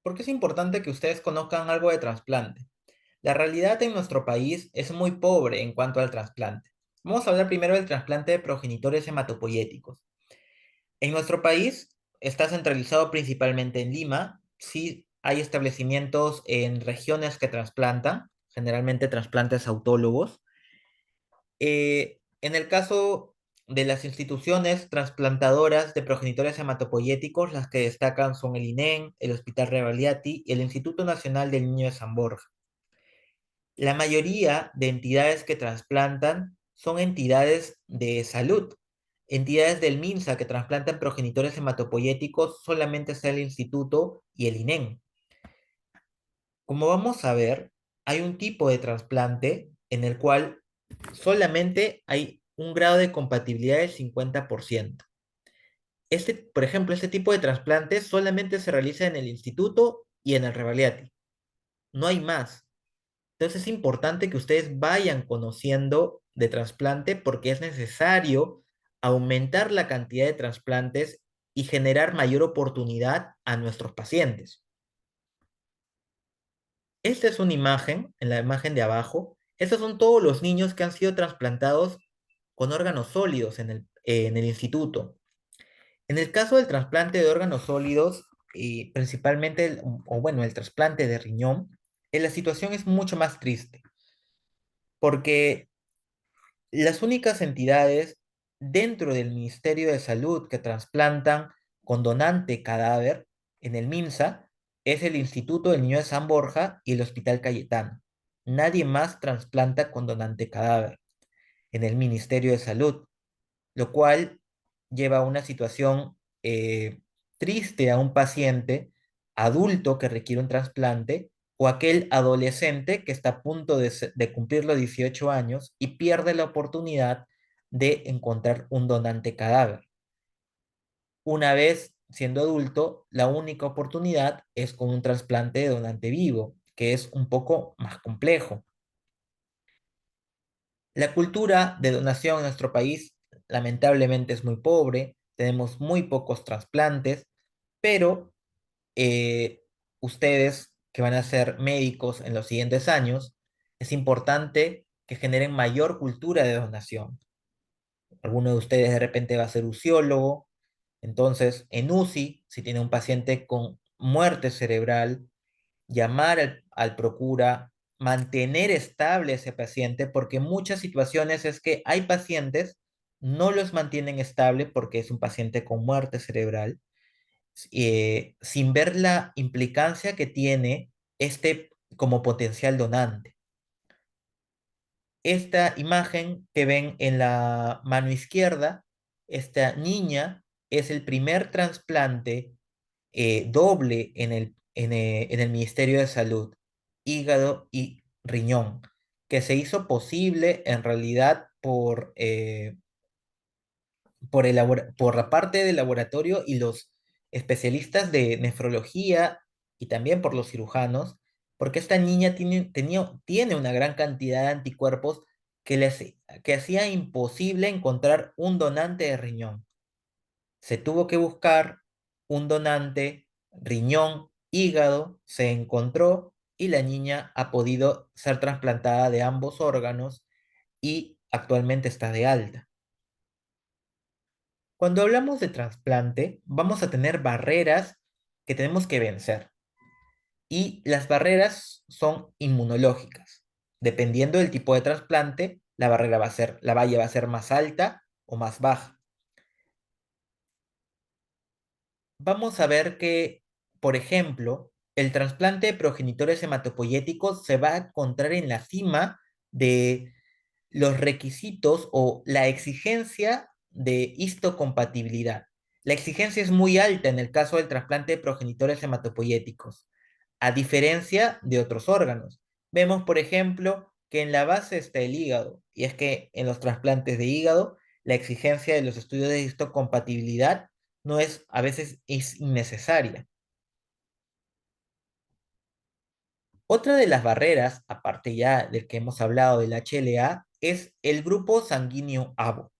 ¿Por qué es importante que ustedes conozcan algo de trasplante? La realidad en nuestro país es muy pobre en cuanto al trasplante. Vamos a hablar primero del trasplante de progenitores hematopoyéticos. En nuestro país está centralizado principalmente en Lima. Sí hay establecimientos en regiones que trasplantan, generalmente trasplantes autólogos. En el caso de las instituciones trasplantadoras de progenitores hematopoyéticos, las que destacan son el INEM, el Hospital Rebagliati y el Instituto Nacional del Niño de San Borja. La mayoría de entidades que trasplantan son entidades de salud. Entidades del MINSA que trasplantan progenitores hematopoyéticos solamente es el Instituto y el INEM. Como vamos a ver, hay un tipo de trasplante en el cual solamente hay un grado de compatibilidad del 50%. Por ejemplo, este tipo de trasplante solamente se realiza en el instituto y en el Rebagliati. No hay más. Entonces es importante que ustedes vayan conociendo de trasplante porque es necesario aumentar la cantidad de trasplantes y generar mayor oportunidad a nuestros pacientes. Esta es una imagen, en la imagen de abajo. Estos son todos los niños que han sido trasplantados con órganos sólidos en el instituto. En el caso del trasplante de órganos sólidos, principalmente, o bueno, el trasplante de riñón, la situación es mucho más triste, porque las únicas entidades dentro del Ministerio de Salud que trasplantan con donante cadáver en el MINSA es el Instituto del Niño de San Borja y el Hospital Cayetano. Nadie más trasplanta con donante cadáver en el Ministerio de Salud, lo cual lleva a una situación triste a un paciente adulto que requiere un trasplante o aquel adolescente que está a punto de cumplir los 18 años y pierde la oportunidad de encontrar un donante cadáver. Una vez siendo adulto, la única oportunidad es con un trasplante de donante vivo, que es un poco más complejo. La cultura de donación en nuestro país lamentablemente es muy pobre, tenemos muy pocos trasplantes, pero eh, ustedes que van a ser médicos en los siguientes años, es importante que generen mayor cultura de donación. Alguno de ustedes de repente va a ser uciólogo, entonces en UCI, si tiene un paciente con muerte cerebral, llamar al procura, mantener estable ese paciente, porque en muchas situaciones es que hay pacientes, no los mantienen estable porque es un paciente con muerte cerebral, sin ver la implicancia que tiene este como potencial donante. Esta imagen que ven en la mano izquierda, esta niña es el primer trasplante doble en el Ministerio de Salud, hígado y riñón, que se hizo posible en realidad por la parte del laboratorio y los especialistas de nefrología y también por los cirujanos, porque esta niña tiene una gran cantidad de anticuerpos que hacía imposible encontrar un donante de riñón. Se tuvo que buscar un donante, riñón, hígado, se encontró y la niña ha podido ser trasplantada de ambos órganos y actualmente está de alta. Cuando hablamos de trasplante, vamos a tener barreras que tenemos que vencer y las barreras son inmunológicas. Dependiendo del tipo de trasplante, la valla va a ser más alta o más baja. Vamos a ver que, por ejemplo, el trasplante de progenitores hematopoyéticos se va a encontrar en la cima de los requisitos o la exigencia de histocompatibilidad. La exigencia es muy alta en el caso del trasplante de progenitores hematopoyéticos, a diferencia de otros órganos. Vemos, por ejemplo, que en la base está el hígado, y es que en los trasplantes de hígado, la exigencia de los estudios de histocompatibilidad no es, a veces es innecesaria. Otra de las barreras, aparte ya del que hemos hablado del HLA, es el grupo sanguíneo ABO.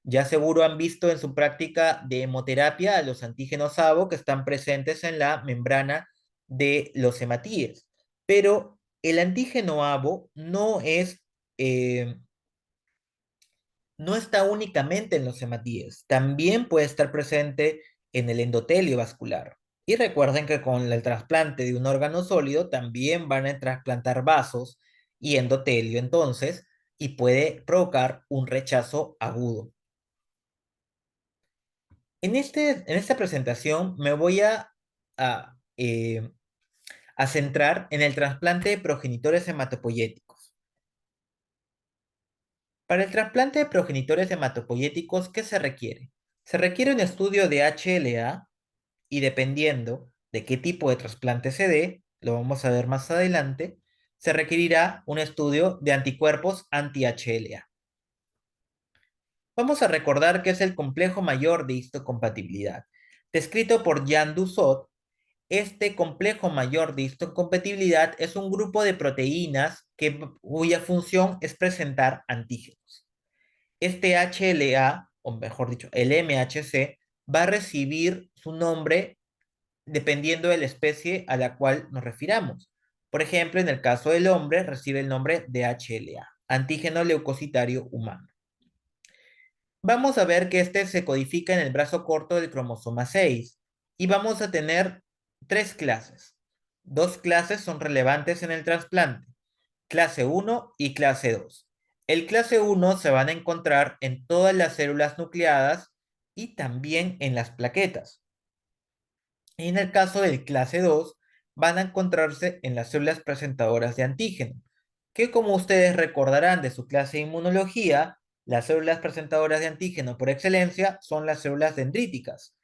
Ya seguro han visto en su práctica de hemoterapia a los antígenos ABO que están presentes en la membrana de los hematíes, pero el antígeno ABO eh, no está únicamente en los hematíes, también puede estar presente en el endotelio vascular. Y recuerden que con el trasplante de un órgano sólido también van a trasplantar vasos y endotelio entonces, y puede provocar un rechazo agudo. En esta presentación me voy a, eh, a centrar en el trasplante de progenitores hematopoyéticos. Para el trasplante de progenitores hematopoyéticos, ¿qué se requiere? Se requiere un estudio de HLA y dependiendo de qué tipo de trasplante se dé, lo vamos a ver más adelante, se requerirá un estudio de anticuerpos anti-HLA. Vamos a recordar que es el complejo mayor de histocompatibilidad. Descrito por Jan Dussault, este complejo mayor de histocompatibilidad es un grupo de proteínas cuya función es presentar antígenos. Este HLA, o mejor dicho, el MHC, va a recibir su nombre dependiendo de la especie a la cual nos refiramos. Por ejemplo, en el caso del hombre, recibe el nombre de HLA, antígeno leucocitario humano. Vamos a ver que este se codifica en el brazo corto del cromosoma 6 y vamos a tener tres clases. Dos clases son relevantes en el trasplante, clase 1 y clase 2. El clase 1 se van a encontrar en todas las células nucleadas y también en las plaquetas. Y en el caso del clase 2, van a encontrarse en las células presentadoras de antígeno, que como ustedes recordarán de su clase de inmunología, las células presentadoras de antígeno por excelencia son las células dendríticas.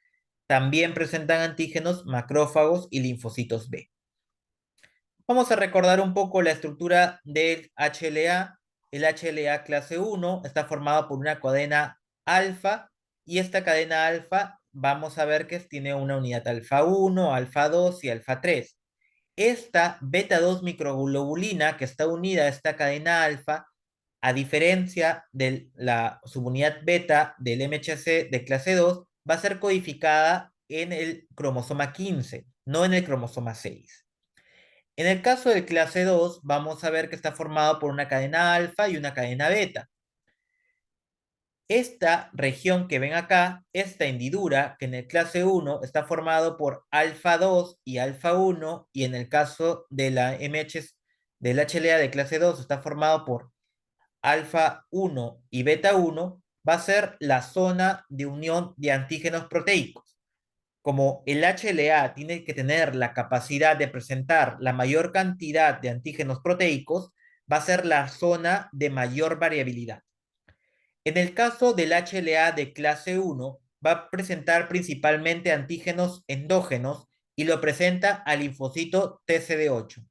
También presentan antígenos macrófagos y linfocitos B. Vamos a recordar un poco la estructura del HLA. El HLA clase 1 está formado por una cadena alfa y esta cadena alfa vamos a ver que tiene una unidad alfa 1, alfa 2 y alfa 3. Esta beta 2 microglobulina que está unida a esta cadena alfa, a diferencia de la subunidad beta del MHC de clase 2, va a ser codificada en el cromosoma 15, no en el cromosoma 6. En el caso de clase 2, vamos a ver que está formado por una cadena alfa y una cadena beta. Esta región que ven acá, esta hendidura, que en el clase 1 está formado por alfa 2 y alfa 1, y en el caso de la MH, del HLA de clase 2 está formado por alfa 1 y beta 1, va a ser la zona de unión de antígenos proteicos. Como el HLA tiene que tener la capacidad de presentar la mayor cantidad de antígenos proteicos, va a ser la zona de mayor variabilidad. En el caso del HLA de clase 1, va a presentar principalmente antígenos endógenos y lo presenta al linfocito TCD8,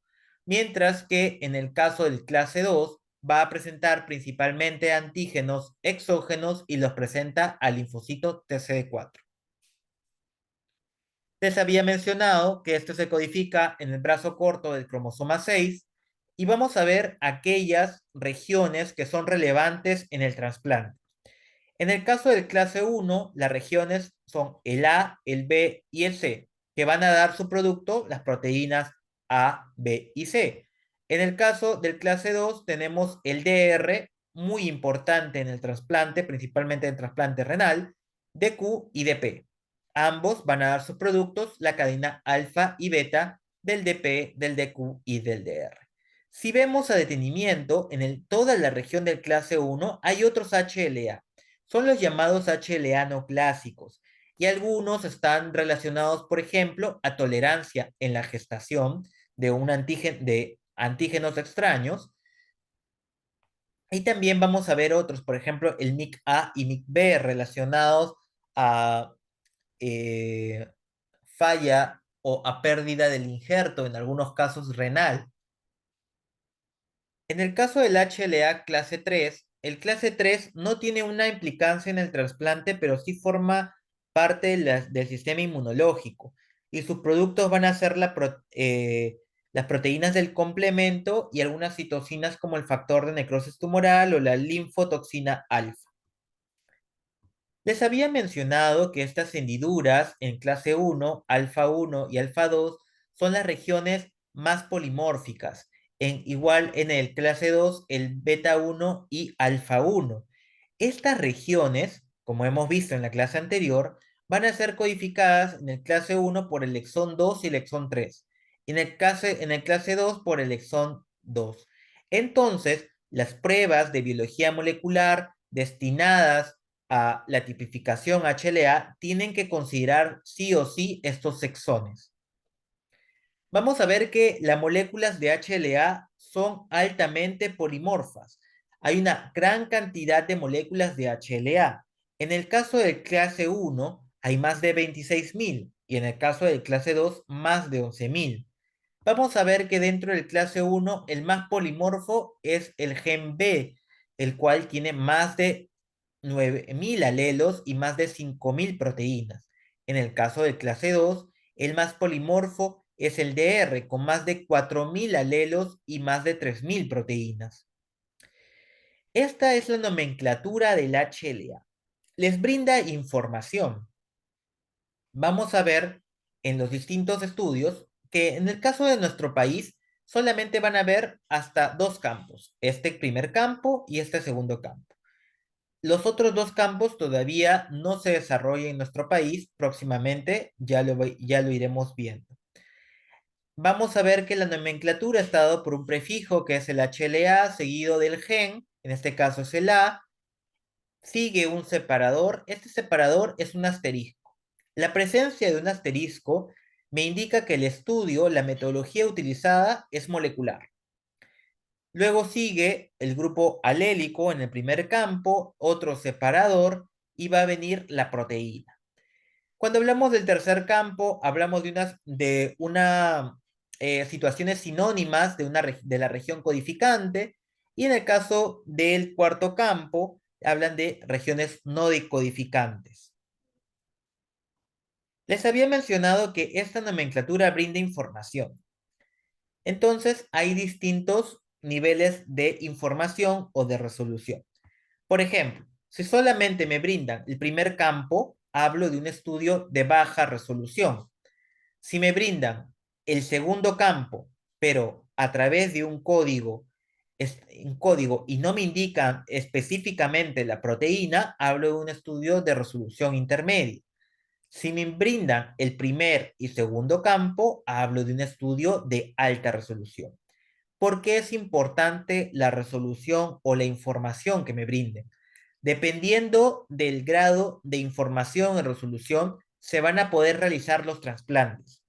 mientras que en el caso del clase 2, va a presentar principalmente antígenos exógenos y los presenta al linfocito TCD4. Les había mencionado que esto se codifica en el brazo corto del cromosoma 6 y vamos a ver aquellas regiones que son relevantes en el trasplante. En el caso del clase 1, las regiones son el A, el B y el C, que van a dar su producto, las proteínas A, B y C. En el caso del clase 2, tenemos el DR, muy importante en el trasplante, principalmente en el trasplante renal, DQ y DP. Ambos van a dar sus productos, la cadena alfa y beta del DP, del DQ y del DR. Si vemos a detenimiento, toda la región del clase 1 hay otros HLA. Son los llamados HLA no clásicos y algunos están relacionados, por ejemplo, a tolerancia en la gestación de antígenos extraños. Y también vamos a ver otros, por ejemplo, el MIC-A y MIC-B relacionados a eh, falla o a pérdida del injerto, en algunos casos renal. En el caso del HLA clase 3, el clase 3 no tiene una implicancia en el trasplante, pero sí forma parte del sistema inmunológico y sus productos van a ser las proteínas del complemento y algunas citocinas como el factor de necrosis tumoral o la linfotoxina alfa. Les había mencionado que estas hendiduras en clase 1, alfa 1 y alfa 2 son las regiones más polimórficas. Igual en el clase 2, el beta 1 y alfa 1. Estas regiones, como hemos visto en la clase anterior, van a ser codificadas en el clase 1 por el exón 2 y el exón 3. En el clase 2 por el exón 2. Entonces, las pruebas de biología molecular destinadas a la tipificación HLA tienen que considerar sí o sí estos exones. Vamos a ver que las moléculas de HLA son altamente polimorfas. Hay una gran cantidad de moléculas de HLA. En el caso del clase 1 hay más de 26.000 y en el caso del clase 2 más de 11.000. Vamos a ver que dentro del clase 1 el más polimorfo es el gen B, el cual tiene más de 9.000 alelos y más de 5.000 proteínas. En el caso del clase 2, el más polimorfo es el DR, con más de 4.000 alelos y más de 3.000 proteínas. Esta es la nomenclatura del HLA. Les brinda información. Vamos a ver en los distintos estudios que en el caso de nuestro país solamente van a ver hasta dos campos, este primer campo y este segundo campo. Los otros dos campos todavía no se desarrollan en nuestro país, próximamente ya lo iremos viendo. Vamos a ver que la nomenclatura está dado por un prefijo que es el HLA seguido del gen, en este caso es el A, sigue un separador, este separador es un asterisco. La presencia de un asterisco me indica que el estudio, la metodología utilizada es molecular. Luego sigue el grupo alélico en el primer campo, otro separador, y va a venir la proteína. Cuando hablamos del tercer campo, hablamos de situaciones sinónimas de la región codificante, y en el caso del cuarto campo, hablan de regiones no decodificantes. Les había mencionado que esta nomenclatura brinda información. Entonces, hay distintos niveles de información o de resolución. Por ejemplo, si solamente me brindan el primer campo, hablo de un estudio de baja resolución. Si me brindan el segundo campo, pero a través de un código y no me indican específicamente la proteína, hablo de un estudio de resolución intermedia. Si me brindan el primer y segundo campo, hablo de un estudio de alta resolución. ¿Por qué es importante la resolución o la información que me brinden? Dependiendo del grado de información y resolución, se van a poder realizar los trasplantes.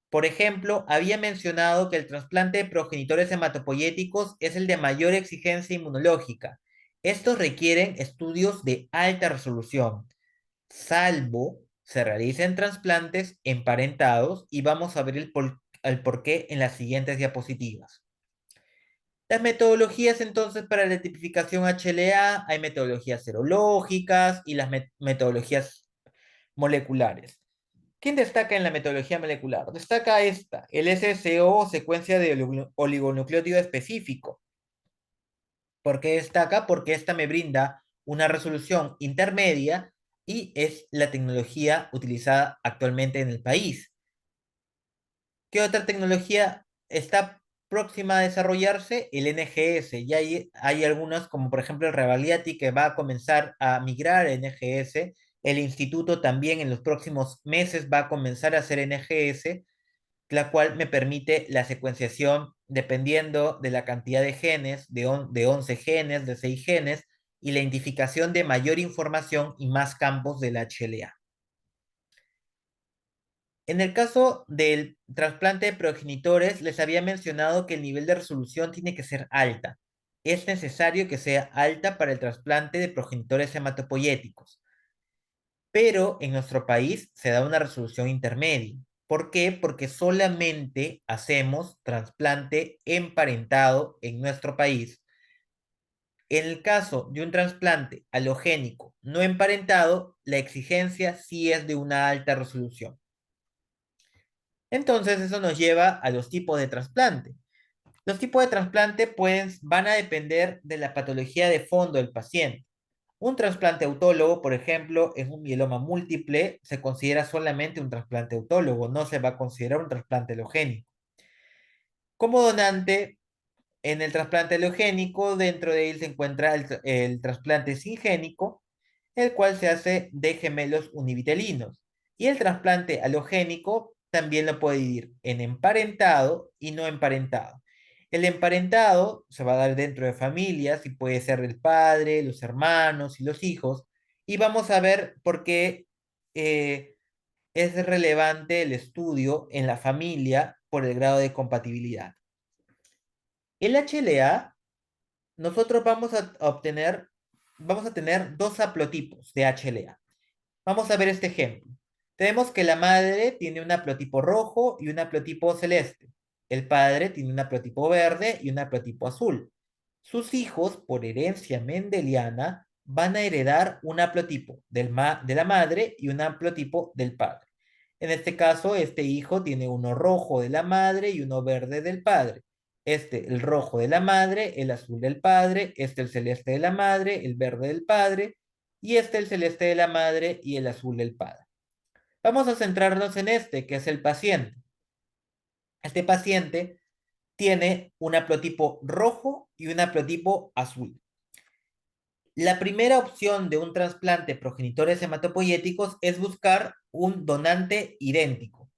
Por ejemplo, había mencionado que el trasplante de progenitores hematopoyéticos es el de mayor exigencia inmunológica. Estos requieren estudios de alta resolución, salvo se realicen trasplantes emparentados, y vamos a ver el porqué en las siguientes diapositivas. Las metodologías entonces para la tipificación HLA, hay metodologías serológicas y las metodologías moleculares. ¿Quién destaca en la metodología molecular? Destaca esta, el SSO, secuencia de oligonucleótido específico. ¿Por qué destaca? Porque esta me brinda una resolución intermedia y es la tecnología utilizada actualmente en el país. ¿Qué otra tecnología está próxima a desarrollarse? El NGS. Ya hay algunas, como por ejemplo el Revaliati, que va a comenzar a migrar a NGS. El instituto también en los próximos meses va a comenzar a hacer NGS, la cual me permite la secuenciación dependiendo de la cantidad de genes, de 11 genes, de 6 genes, y la identificación de mayor información y más campos del HLA. En el caso del trasplante de progenitores, les había mencionado que el nivel de resolución tiene que ser alta. Es necesario que sea alta para el trasplante de progenitores hematopoyéticos, pero en nuestro país se da una resolución intermedia. ¿Por qué? Porque solamente hacemos trasplante emparentado en nuestro país. En el caso de un trasplante alogénico no emparentado, la exigencia sí es de una alta resolución. Entonces, eso nos lleva a los tipos de trasplante. Los tipos de trasplante van a depender de la patología de fondo del paciente. Un trasplante autólogo, por ejemplo, en un mieloma múltiple, se considera solamente un trasplante autólogo, no se va a considerar un trasplante alogénico. Como donante, en el trasplante alogénico, dentro de él se encuentra el trasplante singénico, el cual se hace de gemelos univitelinos. Y el trasplante halogénico también lo puede dividir en emparentado y no emparentado. El emparentado se va a dar dentro de familias y puede ser el padre, los hermanos y los hijos. Y vamos a ver por qué eh, es relevante el estudio en la familia por el grado de compatibilidad. El HLA, nosotros vamos a tener dos haplotipos de HLA. Vamos a ver este ejemplo. Tenemos que la madre tiene un haplotipo rojo y un haplotipo celeste. El padre tiene un haplotipo verde y un haplotipo azul. Sus hijos, por herencia mendeliana, van a heredar un haplotipo de la madre y un haplotipo del padre. En este caso, este hijo tiene uno rojo de la madre y uno verde del padre. Este, el rojo de la madre, el azul del padre, este, el celeste de la madre, el verde del padre, y este, el celeste de la madre y el azul del padre. Vamos a centrarnos en este, que es el paciente. Este paciente tiene un haplotipo rojo y un haplotipo azul. La primera opción de un trasplante progenitores hematopoyéticos es buscar un donante idéntico.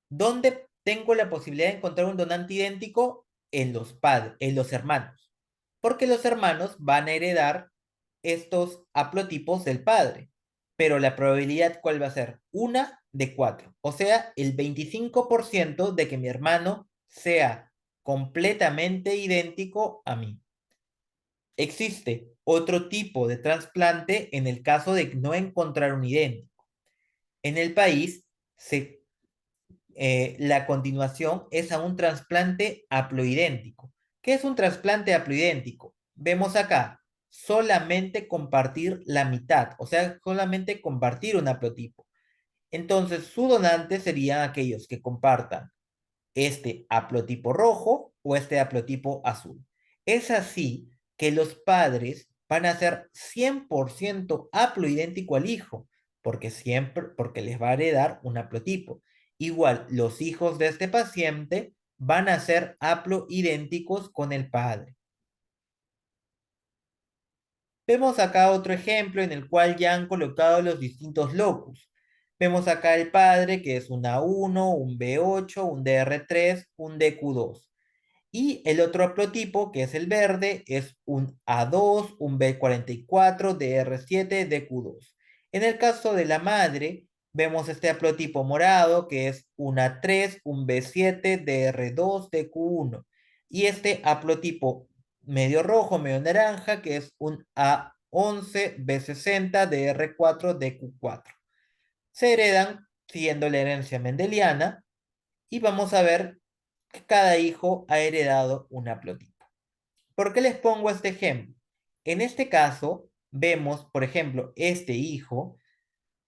¿Dónde tengo la posibilidad de encontrar un donante idéntico? En los padres, en los hermanos. Porque los hermanos van a heredar estos haplotipos del padre. Pero la probabilidad, ¿cuál va a ser? Una de 4. O sea, el 25% de que mi hermano sea completamente idéntico a mí. Existe otro tipo de trasplante en el caso de no encontrar un idéntico. En el país, la continuación es a un trasplante haploidéntico. ¿Qué es un trasplante haploidéntico? Vemos acá, solamente compartir la mitad, o sea, solamente compartir un haplotipo. Entonces, su donante serían aquellos que compartan este haplotipo rojo o este haplotipo azul. Es así que los padres van a ser 100% haploidéntico al hijo, porque les va a heredar un haplotipo. Igual, los hijos de este paciente van a ser haploidénticos con el padre. Vemos acá otro ejemplo en el cual ya han colocado los distintos locus. Vemos acá el padre que es un A1, un B8, un DR3, un DQ2. Y el otro haplotipo, que es el verde, es un A2, un B44, DR7, DQ2. En el caso de la madre, vemos este haplotipo morado, que es un A3, un B7, DR2, DQ1. Y este haplotipo medio rojo, medio naranja, que es un A11, B60, DR4, DQ4. Se heredan siguiendo la herencia mendeliana y vamos a ver que cada hijo ha heredado un haplotipo. ¿Por qué les pongo este ejemplo? En este caso, vemos, por ejemplo, este hijo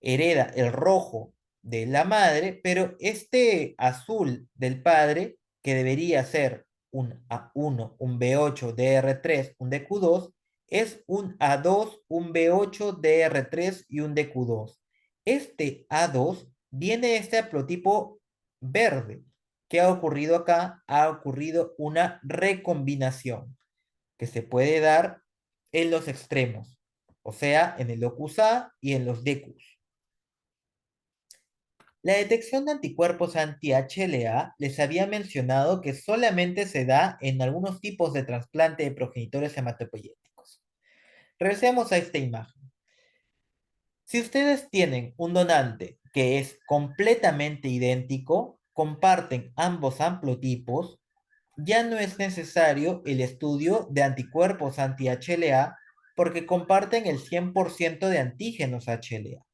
hereda el rojo de la madre, pero este azul del padre, que debería ser un A1, un B8, DR3, un DQ2, es un A2, un B8, DR3 y un DQ2. Este A2 viene de este haplotipo verde. ¿Qué ha ocurrido acá? Ha ocurrido una recombinación que se puede dar en los extremos, o sea, en el locus A y en los DQs. La detección de anticuerpos anti-HLA les había mencionado que solamente se da en algunos tipos de trasplante de progenitores hematopoyéticos. Regresemos a esta imagen. Si ustedes tienen un donante que es completamente idéntico, comparten ambos haplotipos, ya no es necesario el estudio de anticuerpos anti-HLA porque comparten el 100% de antígenos HLA.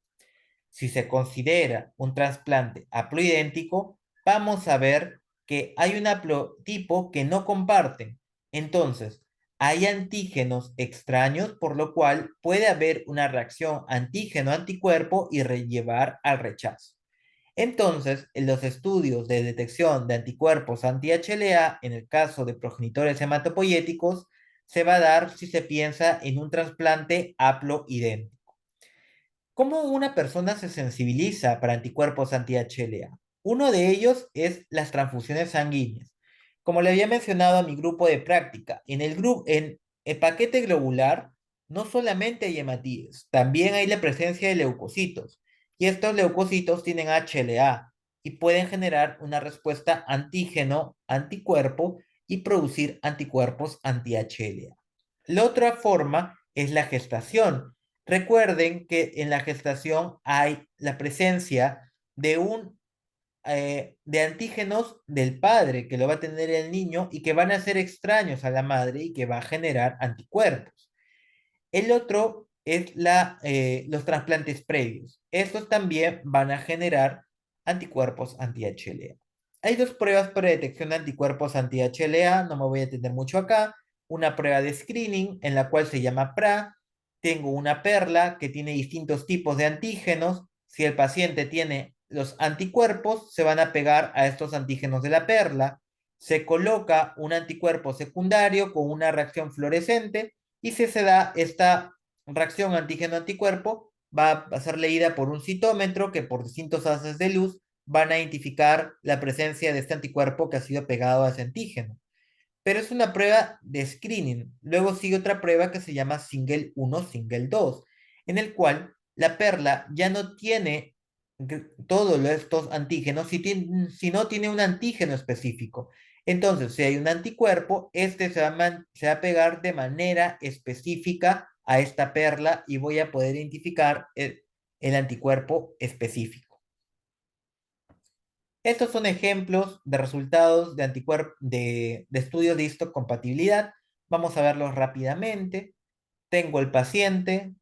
Si se considera un trasplante haploidéntico, vamos a ver que hay un haplotipo que no comparten. Entonces, hay antígenos extraños, por lo cual puede haber una reacción antígeno-anticuerpo y llevar al rechazo. Entonces, en los estudios de detección de anticuerpos anti-HLA, en el caso de progenitores hematopoyéticos, se va a dar si se piensa en un trasplante haploidéntico. ¿Cómo una persona se sensibiliza para anticuerpos anti-HLA? Uno de ellos es las transfusiones sanguíneas. Como le había mencionado a mi grupo de práctica, en el paquete globular no solamente hay hematíes, también hay la presencia de leucocitos. Y estos leucocitos tienen HLA y pueden generar una respuesta antígeno-anticuerpo y producir anticuerpos anti-HLA. La otra forma es la gestación. Recuerden que en la gestación hay la presencia de antígenos del padre que lo va a tener el niño y que van a ser extraños a la madre y que va a generar anticuerpos. El otro es los trasplantes previos. Estos también van a generar anticuerpos anti-HLA. Hay dos pruebas para detección de anticuerpos anti-HLA, no me voy a detener mucho acá. Una prueba de screening en la cual se llama PRA. Tengo una perla que tiene distintos tipos de antígenos. Si el paciente tiene los anticuerpos, se van a pegar a estos antígenos de la perla. Se coloca un anticuerpo secundario con una reacción fluorescente y si se da esta reacción antígeno-anticuerpo, va a ser leída por un citómetro que por distintos haces de luz van a identificar la presencia de este anticuerpo que ha sido pegado a ese antígeno. Pero es una prueba de screening. Luego sigue otra prueba que se llama Single 1, Single 2, en el cual la perla ya no tiene todos estos antígenos, sino tiene un antígeno específico. Entonces, si hay un anticuerpo, este se va a pegar de manera específica a esta perla y voy a poder identificar el anticuerpo específico. Estos son ejemplos de resultados de estudios de histocompatibilidad. Vamos a verlos rápidamente. Tengo el paciente,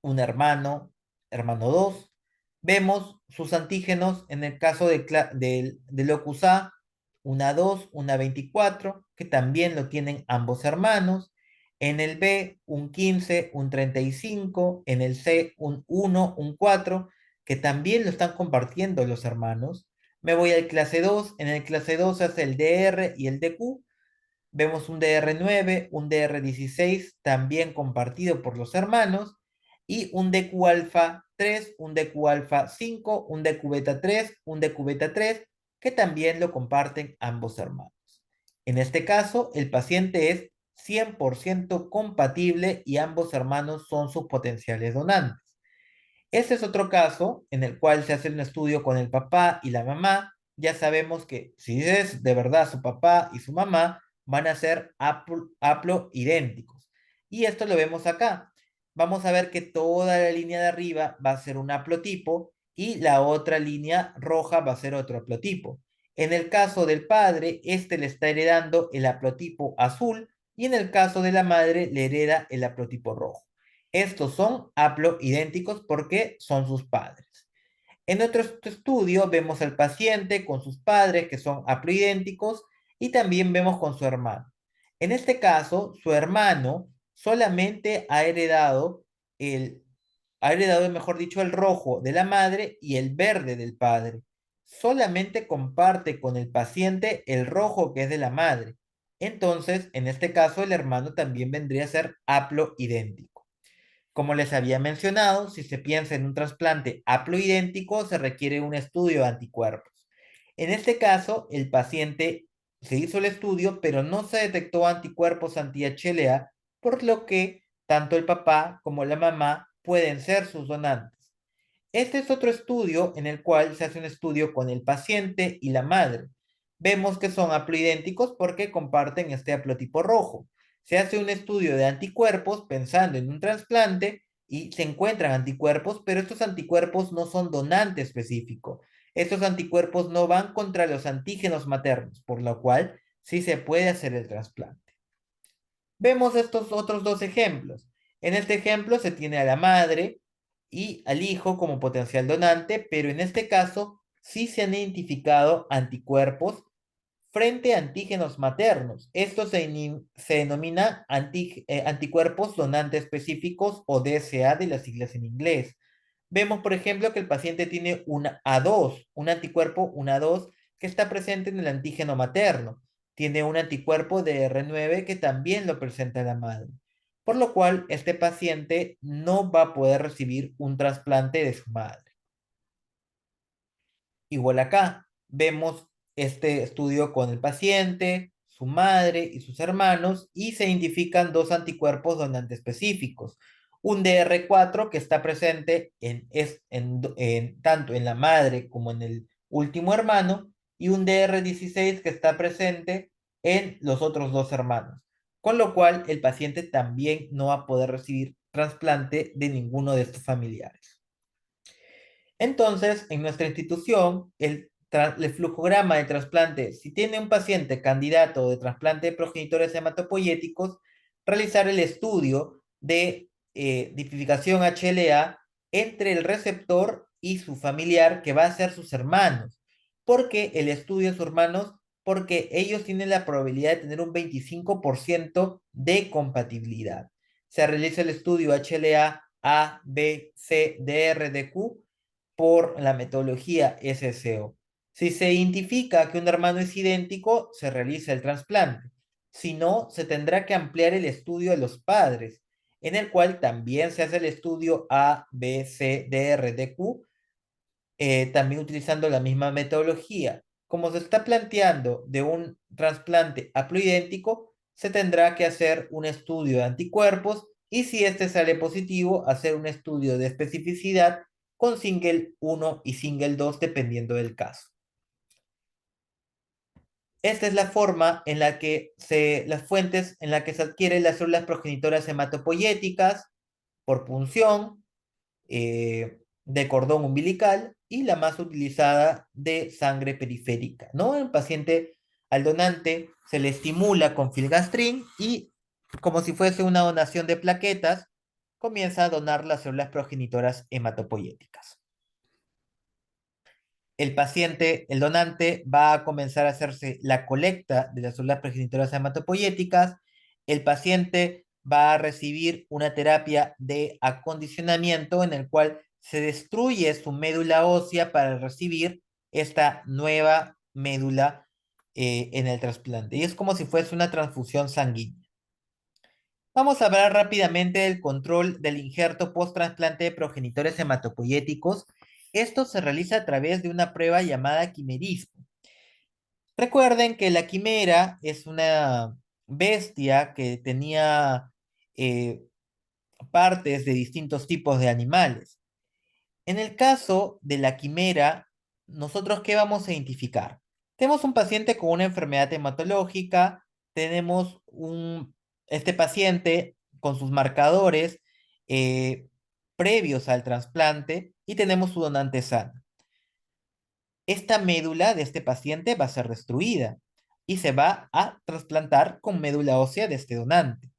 un hermano, hermano 2. Vemos sus antígenos en el caso de locus A, una 2, una 24, que también lo tienen ambos hermanos. En el B, un 15, un 35. En el C, un 1, un 4, que también lo están compartiendo los hermanos. Me voy al clase 2. En el clase 2 hace el DR y el DQ. Vemos un DR9, un DR16, también compartido por los hermanos, y un DQ alfa 3, un DQ alfa 5, un DQ beta 3, un DQ beta 3, que también lo comparten ambos hermanos. En este caso, el paciente es 100% compatible y ambos hermanos son sus potenciales donantes. Este es otro caso en el cual se hace un estudio con el papá y la mamá. Ya sabemos que si es de verdad su papá y su mamá, van a ser haploidénticos. Y esto lo vemos acá. Vamos a ver que toda la línea de arriba va a ser un haplotipo y la otra línea roja va a ser otro haplotipo. En el caso del padre, este le está heredando el haplotipo azul y en el caso de la madre le hereda el haplotipo rojo. Estos son haploidénticos porque son sus padres. En otro estudio vemos al paciente con sus padres que son haploidénticos y también vemos con su hermano. En este caso, su hermano solamente ha heredado, mejor dicho, el rojo de la madre y el verde del padre. Solamente comparte con el paciente el rojo que es de la madre. Entonces, en este caso, el hermano también vendría a ser haploidéntico. Como les había mencionado, si se piensa en un trasplante haploidéntico, se requiere un estudio de anticuerpos. En este caso, el paciente se hizo el estudio, pero no se detectó anticuerpos anti-HLA, por lo que tanto el papá como la mamá pueden ser sus donantes. Este es otro estudio en el cual se hace un estudio con el paciente y la madre. Vemos que son haploidénticos porque comparten este haplotipo rojo. Se hace un estudio de anticuerpos pensando en un trasplante y se encuentran anticuerpos, pero estos anticuerpos no son donante específico. Estos anticuerpos no van contra los antígenos maternos, por lo cual sí se puede hacer el trasplante. Vemos estos otros dos ejemplos. En este ejemplo se tiene a la madre y al hijo como potencial donante, pero en este caso sí se han identificado anticuerpos frente a antígenos maternos. Esto se denomina anticuerpos donantes específicos o DSA de las siglas en inglés. Vemos, por ejemplo, que el paciente tiene un A2, un anticuerpo, un A2, que está presente en el antígeno materno. tiene un anticuerpo de R9 que también lo presenta la madre, por lo cual este paciente no va a poder recibir un trasplante de su madre. Igual acá, vemos este estudio con el paciente, su madre y sus hermanos y se identifican dos anticuerpos donantes específicos. Un DR4 que está presente tanto en la madre como en el último hermano y un DR16 que está presente en los otros dos hermanos. Con lo cual, el paciente también no va a poder recibir trasplante de ninguno de estos familiares. Entonces, en nuestra institución, el flujograma de trasplante, si tiene un paciente candidato de trasplante de progenitores hematopoyéticos, realizar el estudio de tipificación HLA entre el receptor y su familiar, que va a ser sus hermanos. ¿Por qué el estudio de sus hermanos? Porque ellos tienen la probabilidad de tener un 25% de compatibilidad. Se realiza el estudio HLA A, B, C, DR, DQ por la metodología SSO. Si se identifica que un hermano es idéntico, se realiza el trasplante. Si no, se tendrá que ampliar el estudio de los padres, en el cual también se hace el estudio A, B, C, D, R, D, Q, también utilizando la misma metodología. Como se está planteando de un trasplante haploidéntico, se tendrá que hacer un estudio de anticuerpos y si este sale positivo, hacer un estudio de especificidad con single 1 y single 2 dependiendo del caso. Esta es la forma en la que las fuentes en la que se adquieren las células progenitoras hematopoyéticas por punción, de cordón umbilical y la más utilizada de sangre periférica, ¿no? El paciente, al donante, se le estimula con filgastrin y, como si fuese una donación de plaquetas, comienza a donar las células progenitoras hematopoyéticas. El paciente, el donante, va a comenzar a hacerse la colecta de las células progenitoras hematopoyéticas. El paciente va a recibir una terapia de acondicionamiento en el cual se destruye su médula ósea para recibir esta nueva médula en el trasplante. Y es como si fuese una transfusión sanguínea. Vamos a hablar rápidamente del control del injerto post-trasplante de progenitores hematopoyéticos. Esto se realiza a través de una prueba llamada quimerismo. Recuerden que la quimera es una bestia que tenía eh, partes de distintos tipos de animales. En el caso de la quimera, ¿nosotros qué vamos a identificar? Tenemos un paciente con una enfermedad hematológica, tenemos este paciente con sus marcadores eh, previos al trasplante y tenemos su donante sano. Esta médula de este paciente va a ser destruida y se va a trasplantar con médula ósea de este donante.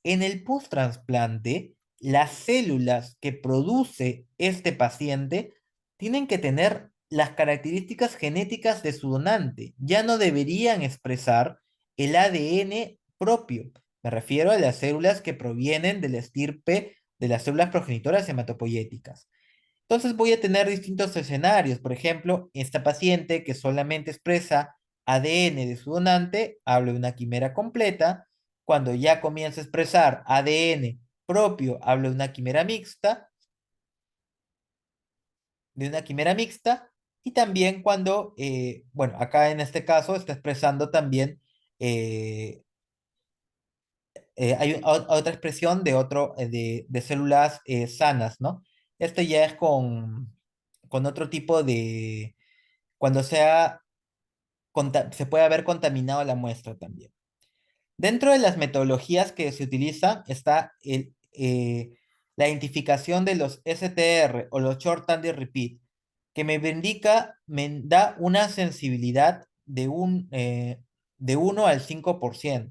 En el post-trasplante, las células que produce este paciente tienen que tener las características genéticas de su donante. Ya no deberían expresar el ADN propio. Me refiero a las células que provienen de la estirpe de las células progenitoras hematopoyéticas. Entonces voy a tener distintos escenarios. Por ejemplo, esta paciente que solamente expresa ADN de su donante, hablo de una quimera completa. Cuando ya comienza a expresar ADN propio, hablo de una quimera mixta, y también cuando, bueno, acá en este caso está expresando también, eh, hay otra expresión de células sanas, ¿no? Esto ya es con otro tipo de, cuando se puede haber contaminado la muestra también. Dentro de las metodologías que se utilizan está la identificación de los STR o los Short Tandem Repeat, que me da una sensibilidad de 1 al 5%.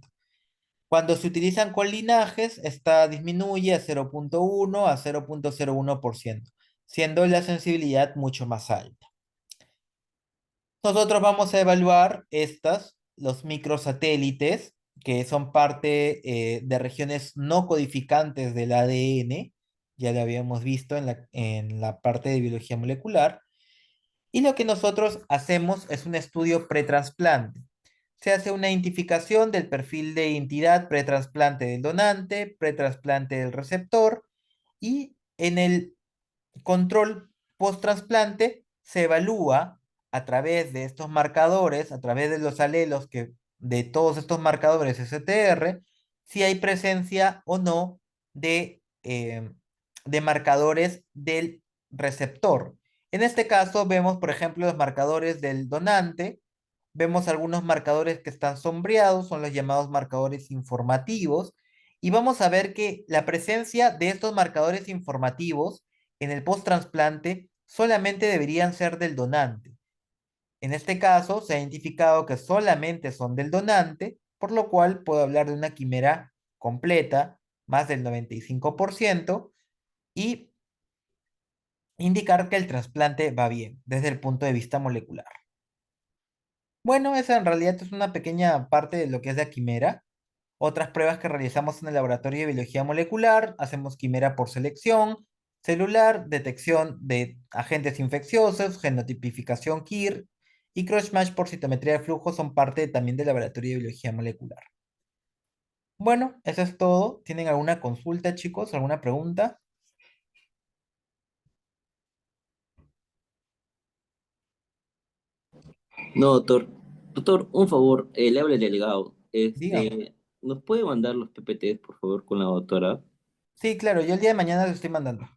Cuando se utilizan con linajes, esta disminuye a 0,1 a 0,01%, siendo la sensibilidad mucho más alta. Nosotros vamos a evaluar los microsatélites, que son parte de regiones no codificantes del ADN, ya lo habíamos visto en la parte de biología molecular, y lo que nosotros hacemos es un estudio pretrasplante. Se hace una identificación del perfil de identidad pretrasplante del donante, pretrasplante del receptor y en el control post-trasplante se evalúa a través de estos marcadores, a través de los alelos de todos estos marcadores STR, si hay presencia o no de marcadores del receptor. En este caso vemos, por ejemplo, los marcadores del donante. Vemos algunos marcadores que están sombreados, son los llamados marcadores informativos, y vamos a ver que la presencia de estos marcadores informativos en el post-trasplante solamente deberían ser del donante. En este caso, se ha identificado que solamente son del donante, por lo cual puedo hablar de una quimera completa, más del 95%, y indicar que el trasplante va bien desde el punto de vista molecular. Bueno, esa en realidad es una pequeña parte de lo que es la quimera. Otras pruebas que realizamos en el laboratorio de biología molecular, hacemos quimera por selección celular, detección de agentes infecciosos, genotipificación KIR y cross-match por citometría de flujo son parte también del laboratorio de biología molecular. Bueno, eso es todo. ¿Tienen alguna consulta, chicos? ¿Alguna pregunta? No, doctor. Doctor, un favor, le habla el delegado. Dígame. ¿Nos puede mandar los PPTs, por favor, con la doctora? Sí, claro, yo el día de mañana les estoy mandando.